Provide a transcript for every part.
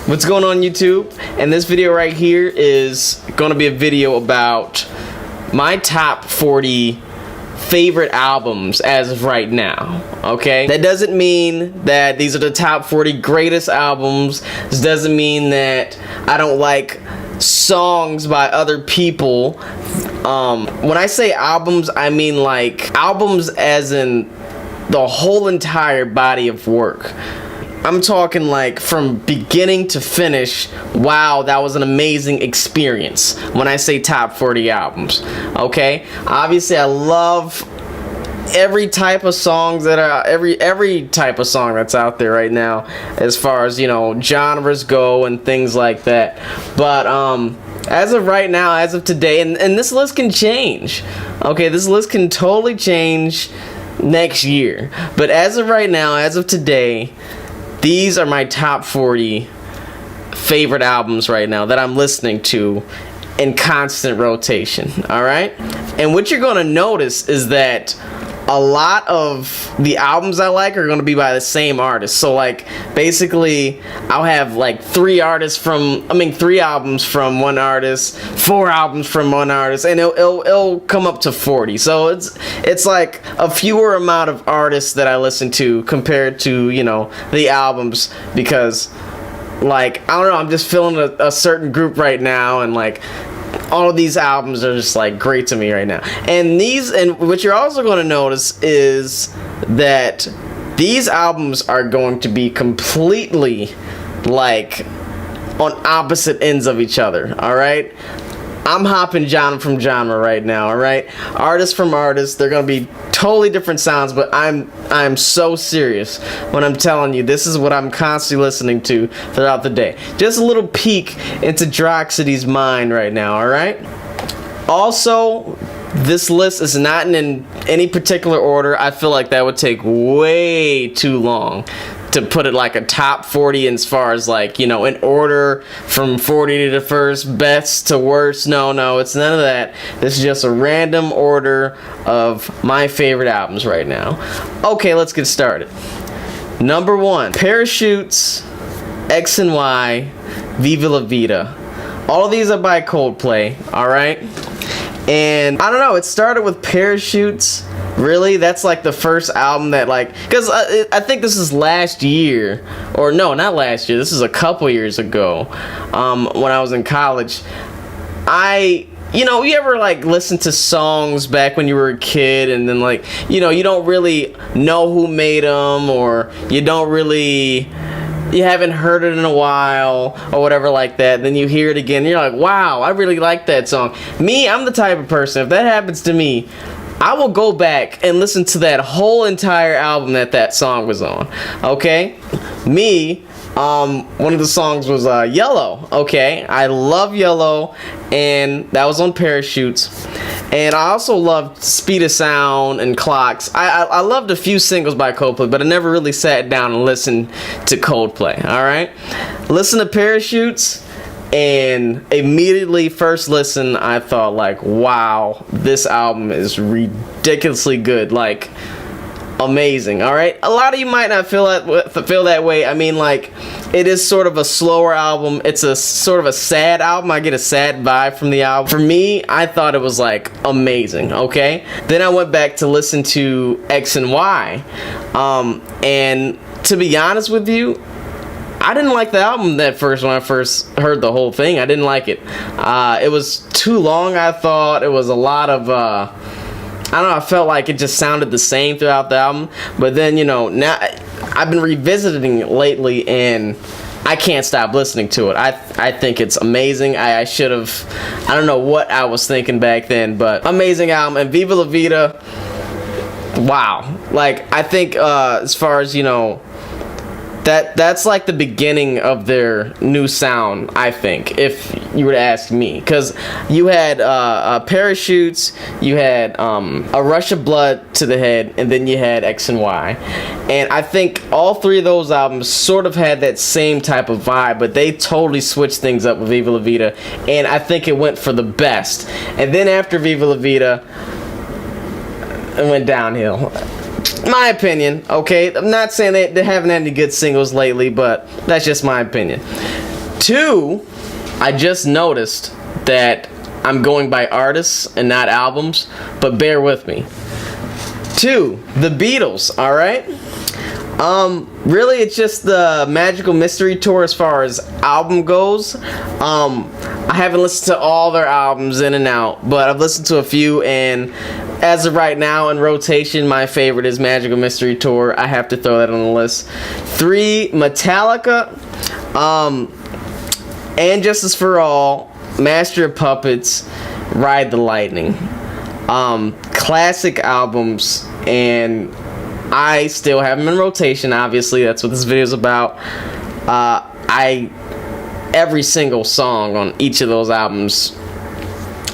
What's going on YouTube? And this video right here is going to be a video about my top 40 favorite albums as of right now. Okay, that doesn't mean that these are the top 40 greatest albums. This doesn't mean that I don't like songs by other people. When I say albums, I mean like albums as in the whole entire body of work. I'm talking like from beginning to finish. Wow, that was an amazing experience when I say top 40 albums. Okay, obviously I love every type of songs that are every type of song that's out there right now, as far as, you know, genres go and things like that. But as of right now, as of today, and this list can change. Okay, this list can totally change next year. But as of right now, as of today, these are my top 40 favorite albums right now that I'm listening to in constant rotation. Alright? And what you're going to notice is that a lot of the albums I like are going to be by the same artist. So like basically I'll have like three albums from one artist, 4 albums from one artist, and it'll come up to 40. So it's like a fewer amount of artists that I listen to compared to, you know, the albums, because like I don't know, I'm just feeling a certain group right now, and like all of these albums are just like great to me right now. And what you're also going to notice is that these albums are going to be completely like on opposite ends of each other. Alright, I'm hopping genre from genre right now. Alright, artist from artist, they're going to be totally different sounds, but I'm so serious when I'm telling you this is what I'm constantly listening to throughout the day. Just a little peek into Droxity's mind right now. Alright, also, this list is not in any particular order. I feel like that would take way too long to put it like a top 40 as far as like, you know, in order from 40 to the first, best to worst. No, it's none of that. This is just a random order of my favorite albums right now. Okay, let's get started. Number 1, Parachutes, X and Y, Viva La Vida. All of these are by Coldplay, alright? And I don't know, it started with Parachutes. Really? That's like the first album that like, because I think this is last year, or no, not last year, this is a couple years ago, when I was in college. You know, you ever like listen to songs back when you were a kid, and then like, you know, you don't really know who made them, or you haven't heard it in a while or whatever like that, then you hear it again and you're like, wow, I really like that song. Me, I'm the type of person, if that happens to me, I will go back and listen to that whole entire album that song was on. Okay? Me, one of the songs was Yellow. Okay? I love Yellow, and that was on Parachutes. And I also loved Speed of Sound and Clocks. I loved a few singles by Coldplay, but I never really sat down and listened to Coldplay. Alright? Listen to Parachutes, and immediately first listen I thought like, wow, this album is ridiculously good, like amazing. Alright, a lot of you might not feel that way. I mean, like, it is sort of a slower album. It's a sort of a sad album. I get a sad vibe from the album. For me, I thought it was like amazing. Okay, then I went back to listen to X and Y, and to be honest with you, I didn't like the album when I first heard the whole thing. I didn't like it. It was too long, I thought. It was a lot of, I don't know, I felt like it just sounded the same throughout the album. But then, you know, now I've been revisiting it lately, and I can't stop listening to it. I think it's amazing. I should have, I don't know what I was thinking back then, but amazing album. And Viva La Vida, wow. Like, I think as far as, you know, that's like the beginning of their new sound, I think, if you were to ask me. Because you had Parachutes, you had A Rush of Blood to the Head, and then you had X and Y. And I think all three of those albums sort of had that same type of vibe, but they totally switched things up with Viva La Vida, and I think it went for the best. And then after Viva La Vida, it went downhill. My opinion, okay? I'm not saying they haven't had any good singles lately, but that's just my opinion. 2, I just noticed that I'm going by artists and not albums, but bear with me. 2, the Beatles, alright? Really it's just the Magical Mystery Tour as far as album goes. I haven't listened to all their albums in and out, but I've listened to a few, and as of right now in rotation, my favorite is Magical Mystery Tour. I have to throw that on the list. 3, Metallica, And Justice for All, Master of Puppets, Ride the Lightning. Classic albums, and I still have them in rotation. Obviously, that's what this video is about. Every single song on each of those albums,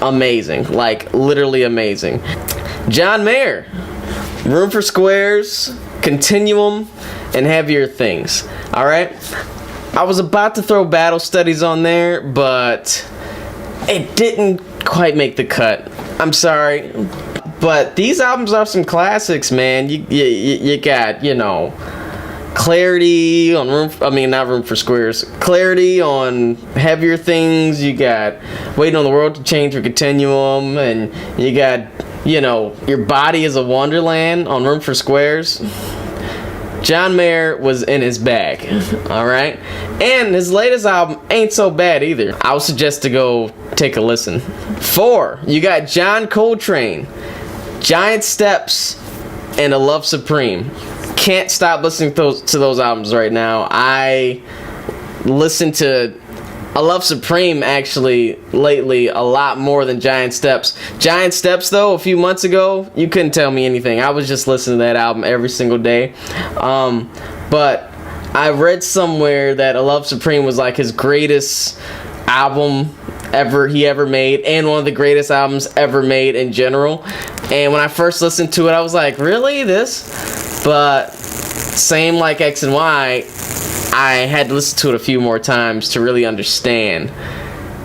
amazing, like literally amazing. John Mayer, Room for Squares, Continuum, and Heavier Things. All right, I was about to throw Battle Studies on there, but it didn't quite make the cut. I'm sorry. But these albums are some classics, man. You got, you know, Clarity on not Room for Squares. Clarity on Heavier Things. You got Waiting on the World to Change for Continuum, and you got, you know, Your Body is a Wonderland on Room for Squares. John Mayer was in his bag, all right? And his latest album ain't so bad either. I would suggest to go take a listen. 4, you got John Coltrane, Giant Steps, and A Love Supreme. Can't stop listening to those albums right now. I listen to A Love Supreme actually lately a lot more than Giant Steps. Giant Steps though, a few months ago, you couldn't tell me anything. I was just listening to that album every single day. But I read somewhere that A Love Supreme was like his greatest album he ever made, and one of the greatest albums ever made in general. And when I first listened to it, I was like, really, this? But same like X and Y, I had to listen to it a few more times to really understand,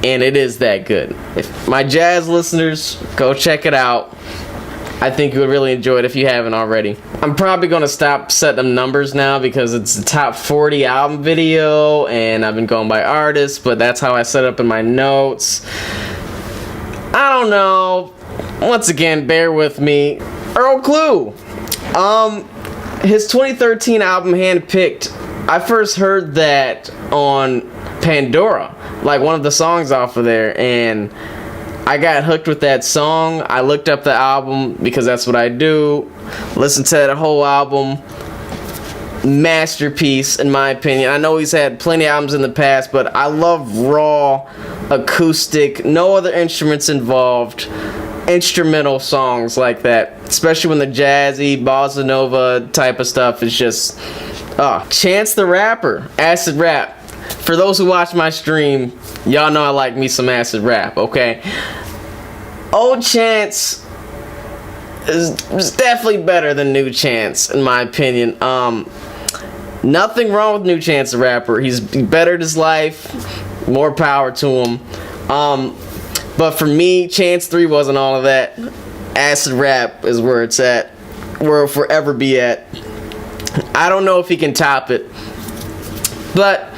and it is that good. If my jazz listeners, go check it out. I think you would really enjoy it if you haven't already. I'm probably going to stop setting them numbers now because it's the top 40 album video, and I've been going by artists, but that's how I set it up in my notes. I don't know. Once again, bear with me. Earl Klugh. His 2013 album, Handpicked, I first heard that on Pandora, like one of the songs off of there, and I got hooked with that song. I looked up the album because that's what I do. Listened to the whole album. Masterpiece, in my opinion. I know he's had plenty of albums in the past, but I love raw, acoustic, no other instruments involved, instrumental songs like that. Especially when the jazzy, bossa nova type of stuff is just... Chance the Rapper, acid rap. For those who watch my stream, y'all know I like me some acid rap, okay? Old Chance is definitely better than New Chance, in my opinion. Nothing wrong with New Chance the Rapper. He's bettered his life. More power to him. But for me, Chance 3 wasn't all of that. Acid rap is where it's at. Where it'll forever be at. I don't know if he can top it. But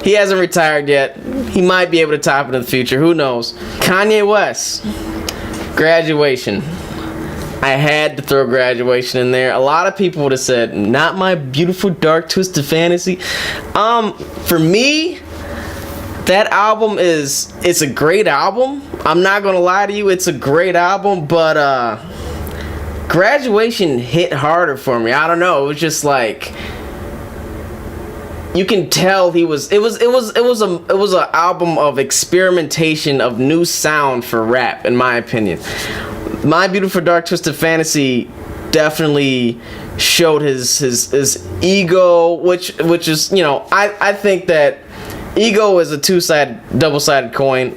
he hasn't retired yet. He might be able to top it in the future. Who knows? Kanye West. Graduation. I had to throw Graduation in there. A lot of people would have said, not My Beautiful Dark Twisted Fantasy. For me, that album it's a great album. I'm not gonna lie to you, it's a great album, but Graduation hit harder for me. I don't know. It was just like, you can tell it was an album of experimentation of new sound for rap, in my opinion. My Beautiful Dark Twisted Fantasy definitely showed his ego, which is, you know, I think that ego is a double-sided coin,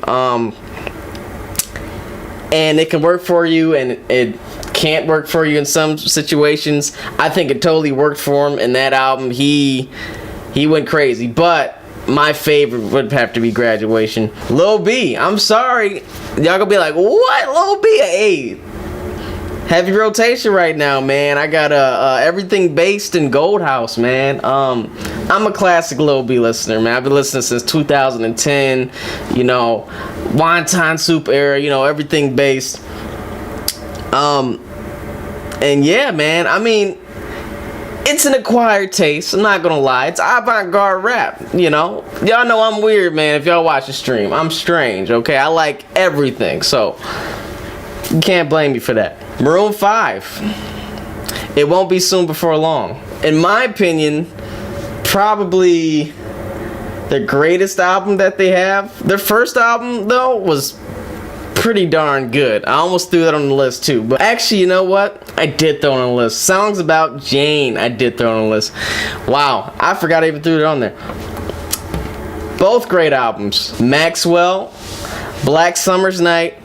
and it can work for you and it can't work for you in some situations. I think it totally worked for him in that album. He went crazy, but my favorite would have to be Graduation. Lil B, I'm sorry, y'all gonna be like, what? Lil B, hey, heavy rotation right now, man. I got everything based in Gold House, man. I'm a classic Lil B listener, man. I've been listening since 2010. You know, Wonton Soup era. You know, everything based. And yeah, man. I mean, it's an acquired taste. I'm not gonna lie. It's avant-garde rap. You know, y'all know I'm weird, man. If y'all watch the stream, I'm strange. Okay, I like everything, so you can't blame me for that. Maroon 5. It won't be soon before long. In my opinion, probably the greatest album that they have. Their first album, though, was pretty darn good. I almost threw that on the list, too. But actually, you know what? I did throw it on the list. Songs About Jane, I did throw it on the list. Wow, I forgot I even threw it on there. Both great albums. Maxwell, Black Summer's Night,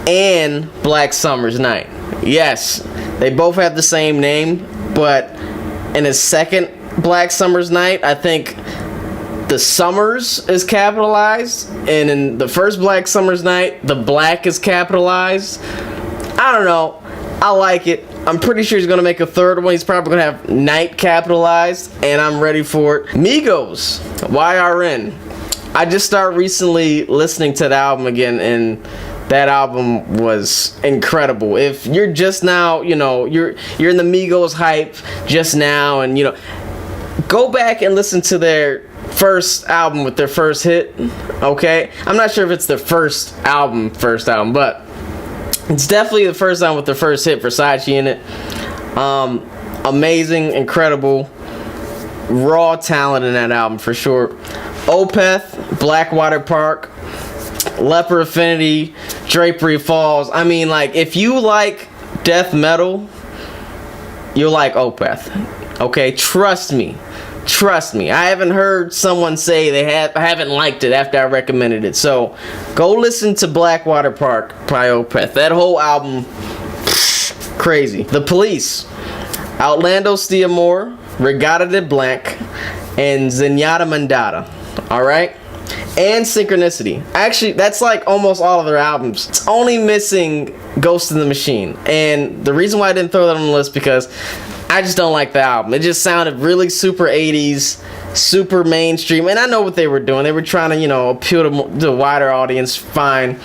and Black Summer's Night. Yes, they both have the same name, but in his second Black Summer's Night, I think the Summers is capitalized, and in the first Black Summer's Night, the Black is capitalized. I don't know. I like it. I'm pretty sure he's gonna make a third one. He's probably gonna have Night capitalized, and I'm ready for it. Migos, YRN. I just started recently listening to the album again, and that album was incredible. If you're just now, you know, you're in the Migos hype just now, and you know, go back and listen to their first album with their first hit. Okay, I'm not sure if it's their first album, but it's definitely the first album with their first hit, Versace in it. Amazing, incredible, raw talent in that album for sure. Opeth, Blackwater Park, Leopard Affinity, Drapery Falls. I mean, like, if you like death metal, you'll like Opeth. Okay, trust me. I haven't heard someone say they haven't liked it after I recommended it. So go listen to Blackwater Park by Opeth. That whole album, crazy. The Police, Outlandos Stiamore, Regata de Blanc, and Zenyatta Mandata. Alright? And Synchronicity. Actually, that's like almost all of their albums. It's only missing Ghost in the Machine. And the reason why I didn't throw that on the list, because I just don't like the album. It just sounded really super 80s, super mainstream. And I know what they were doing. They were trying to, you know, appeal to a wider audience. Fine.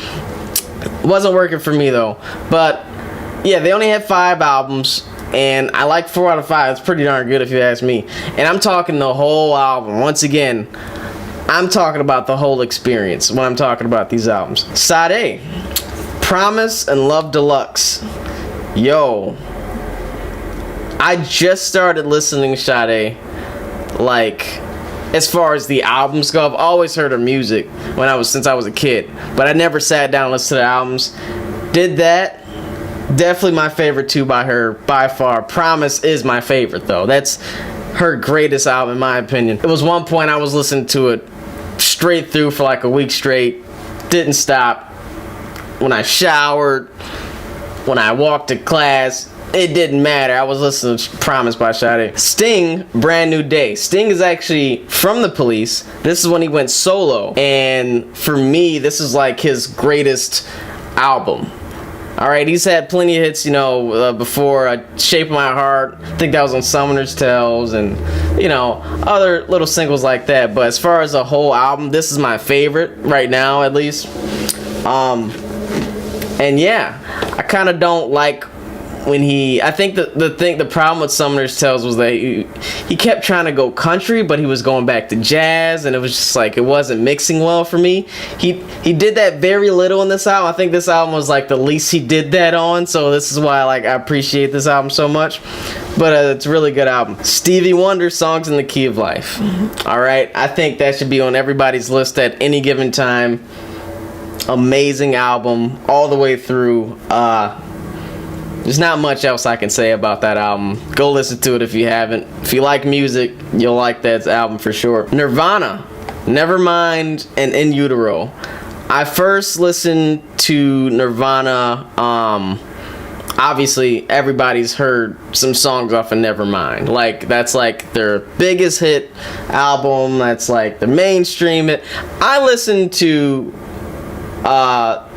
It wasn't working for me, though. But, yeah, they only had 5 albums. And I like 4 out of 5. It's pretty darn good if you ask me. And I'm talking the whole album. Once again, I'm talking about the whole experience when I'm talking about these albums. Sade, Promise and Love Deluxe. Yo, I just started listening to Sade, like, as far as the albums go. I've always heard her music since I was a kid, but I never sat down and listened to the albums. Did that. Definitely my favorite too by her, by far. Promise is my favorite though. That's her greatest album in my opinion. It was one point I was listening to it straight through for like a week straight. Didn't stop. When I showered, when I walked to class, it didn't matter. I was listening to Promise by Sade. Sting, Brand New Day. Sting is actually from The Police. This is when he went solo. And for me, this is like his greatest album. Alright, he's had plenty of hits, you know, before Shape of My Heart. I think that was on Summoner's Tales and, you know, other little singles like that. But as far as a whole album, this is my favorite right now, at least. And yeah, I kind of don't like when I think the problem with Summoner's Tales was that he kept trying to go country, but he was going back to jazz, and it was just like it wasn't mixing well for me. He did that very little in this album. I think this album was like the least he did that on, so this is why I appreciate this album so much. But it's a really good album. Stevie Wonder, Songs in the Key of Life. All right, I think that should be on everybody's list at any given time. Amazing album all the way through. There's not much else I can say about that album. Go listen to it if you haven't. If you like music, you'll like that album for sure. Nirvana, Nevermind, and In Utero. I first listened to Nirvana, obviously everybody's heard some songs off of Nevermind. Like, that's like their biggest hit album. That's like the mainstream hit. I listened to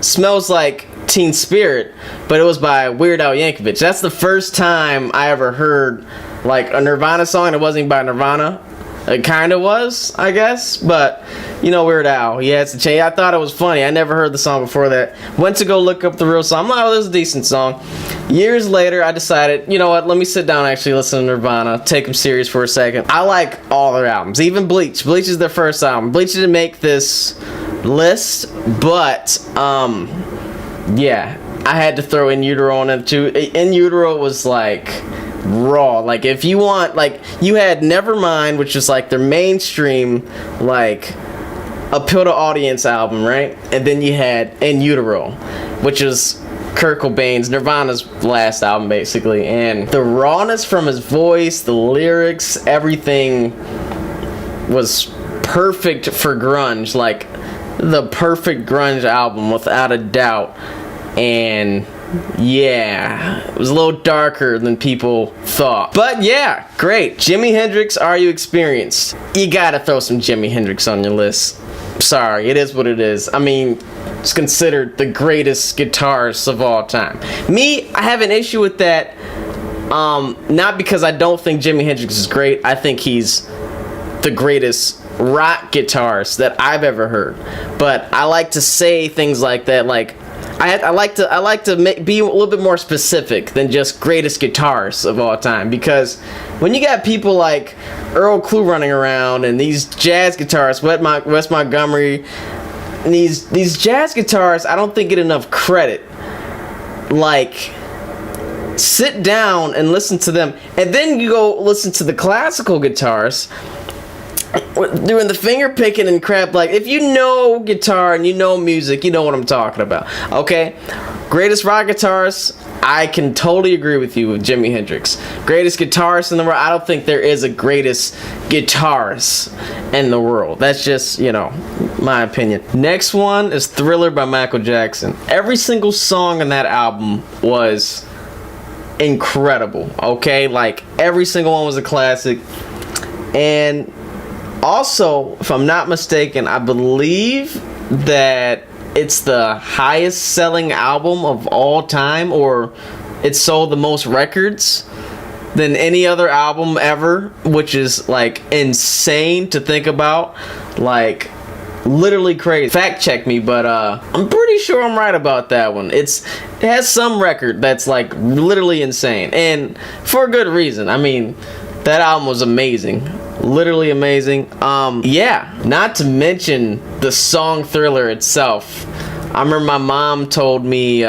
Smells Like Teen Spirit, but it was by Weird Al Yankovic. That's the first time I ever heard like a Nirvana song, and it wasn't even by Nirvana. It kind of was, I guess, but you know, Weird Al, he has to change. I thought it was funny. I never heard the song before that. Went to go look up the real song. I'm like, oh, this is a decent song. Years later, I decided, you know what, let me sit down and actually listen to Nirvana, take them serious for a second. I like all their albums, even Bleach. Bleach is their first album. Bleach didn't make this list, but, yeah, I had to throw In Utero on it too. In Utero was like raw. Like, if you want, like, you had Nevermind, which is like their mainstream, like, appeal to audience album, right? And then you had In Utero, which is Kurt Cobain's, Nirvana's last album, basically. And the rawness from his voice, the lyrics, everything was perfect for grunge. Like, the perfect grunge album, without a doubt. And yeah, it was a little darker than people thought. But yeah, great. Jimi Hendrix, Are You Experienced? You gotta throw some Jimi Hendrix on your list. Sorry, it is what it is. I mean, it's considered the greatest guitarist of all time. Me, I have an issue with that. Not because I don't think Jimi Hendrix is great. I think he's the greatest rock guitarist that I've ever heard. But I like to say things like that, like, I like to be a little bit more specific than just greatest guitarists of all time, because when you got people like Earl Klugh running around and these jazz guitarists, Wes Montgomery, and these jazz guitarists, I don't think get enough credit. Like, sit down and listen to them, and then you go listen to the classical guitarists doing the finger picking and crap. Like, if you know guitar and you know music, you know what I'm talking about. Okay, greatest rock guitarist, I can totally agree with you with Jimi Hendrix. Greatest guitarist in the world, I don't think there is a greatest guitarist in the world. That's just, you know, my opinion. Next one is Thriller by Michael Jackson. Every single song on that album was incredible. Okay, like, every single one was a classic. And also, if I'm not mistaken, I believe that it's the highest selling album of all time, or it sold the most records than any other album ever, which is like insane to think about. Like, literally crazy. Fact check me, but I'm pretty sure I'm right about that one. It has some record that's like literally insane, and for a good reason. I mean, that album was amazing. Literally amazing. Yeah, not to mention the song Thriller itself. I remember my mom told me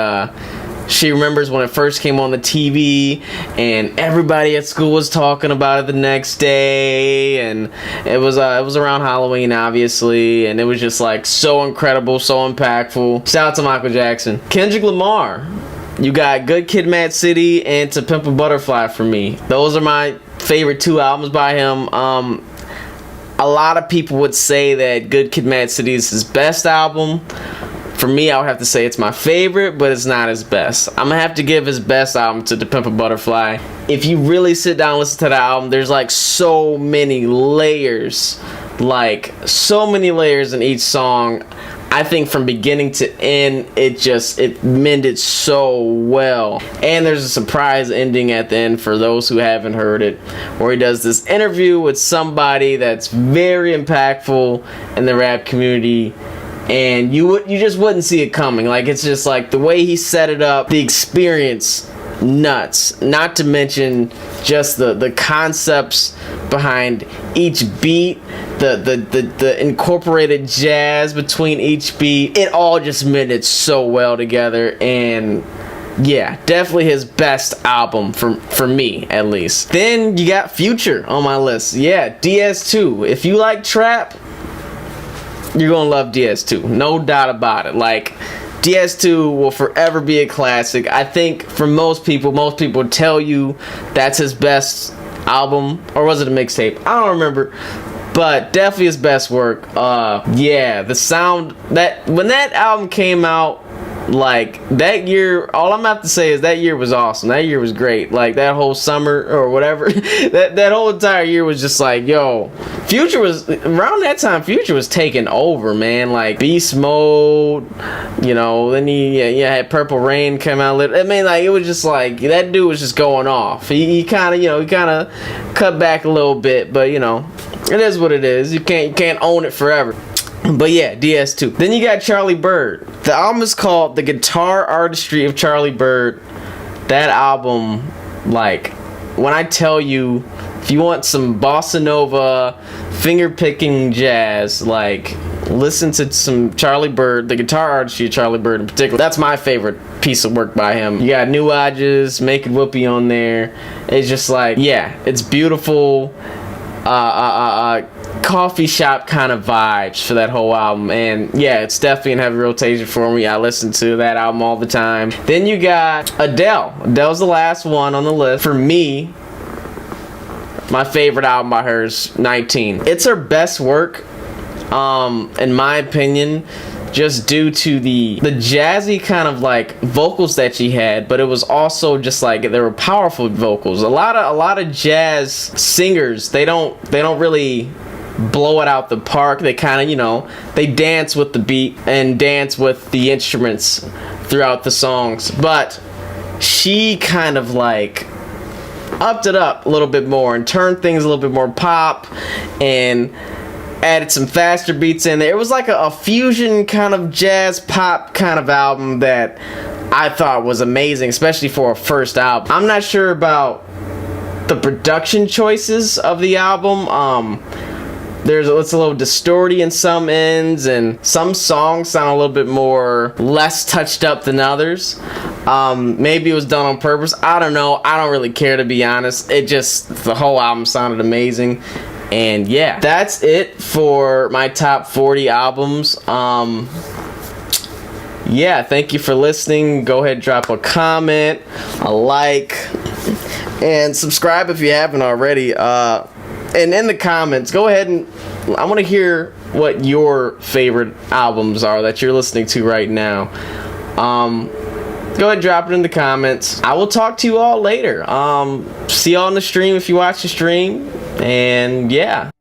she remembers when it first came on the TV and everybody at school was talking about it the next day, and it was around Halloween, obviously, and it was just like so incredible, so impactful. Shout out to Michael Jackson. Kendrick Lamar, you got Good Kid, Mad City and To Pimp a Butterfly for me. Those are my favorite two albums by him. A lot of people would say that Good Kid, Mad City is his best album. For me, I would have to say it's my favorite, but it's not his best. I'm gonna have to give his best album to To Pimp a Butterfly. If you really sit down and listen to the album, there's like so many layers. Like, so many layers in each song. I think from beginning to end, it mended so well. And there's a surprise ending at the end for those who haven't heard it, where he does this interview with somebody that's very impactful in the rap community, and you just wouldn't see it coming. Like, it's just like the way he set it up, the experience, nuts. Not to mention just the concepts behind each beat, the incorporated jazz between each beat. It all just mended so well together, and yeah, definitely his best album for me, at least. Then you got Future on my list. Yeah, DS2. If you like trap, you're gonna love DS2, no doubt about it. Like, DS2 will forever be a classic. I think for most people tell you that's his best album, or was it a mixtape? I don't remember, but definitely his best work. Yeah, the sound, that when that album came out, Like, that year, all I'm gonna have to say is that year was awesome. That year was great. Like, that whole summer or whatever, that whole entire year was just like, yo, Future was, around that time, Future was taking over, man. Like, Beast Mode, you know, then he had Purple Rain come out. I mean, like, it was just like, that dude was just going off. He kind of, you know, he kind of cut back a little bit, but, you know, it is what it is. You can't own it forever. But yeah, DS2. Then you got Charlie Bird. The album is called The Guitar Artistry of Charlie Bird. That album, like, when I tell you, if you want some bossa nova, finger-picking jazz, like, listen to some Charlie Bird, The Guitar Artistry of Charlie Bird in particular. That's my favorite piece of work by him. You got New Ages, Make It Whoopee on there. It's just like, yeah, it's beautiful. Coffee shop kind of vibes for that whole album, and yeah, it's definitely in heavy rotation for me. I listen to that album all the time. Then you got Adele. Adele's the last one on the list. For me, my favorite album by her is 19. It's her best work, in my opinion, just due to the jazzy kind of like vocals that she had, but it was also just like, they were powerful vocals. A lot of jazz singers, they don't really blow it out the park. They kind of, you know, they dance with the beat and dance with the instruments throughout the songs, but she kind of like upped it up a little bit more and turned things a little bit more pop and added some faster beats in there. It was like a fusion kind of jazz pop kind of album that I thought was amazing, especially for a first album. I'm not sure about the production choices of the album. It's a little distorty in some ends, and some songs sound a little bit less touched up than others. Maybe it was done on purpose. I don't know. I don't really care, to be honest. The whole album sounded amazing. And yeah, that's it for my top 40 albums. Yeah, thank you for listening. Go ahead and drop a comment, a like, and subscribe if you haven't already. And in the comments, go ahead and I want to hear what your favorite albums are that you're listening to right now. Go ahead and drop it in the comments. I will talk to you all later. See y'all on the stream if you watch the stream. And yeah.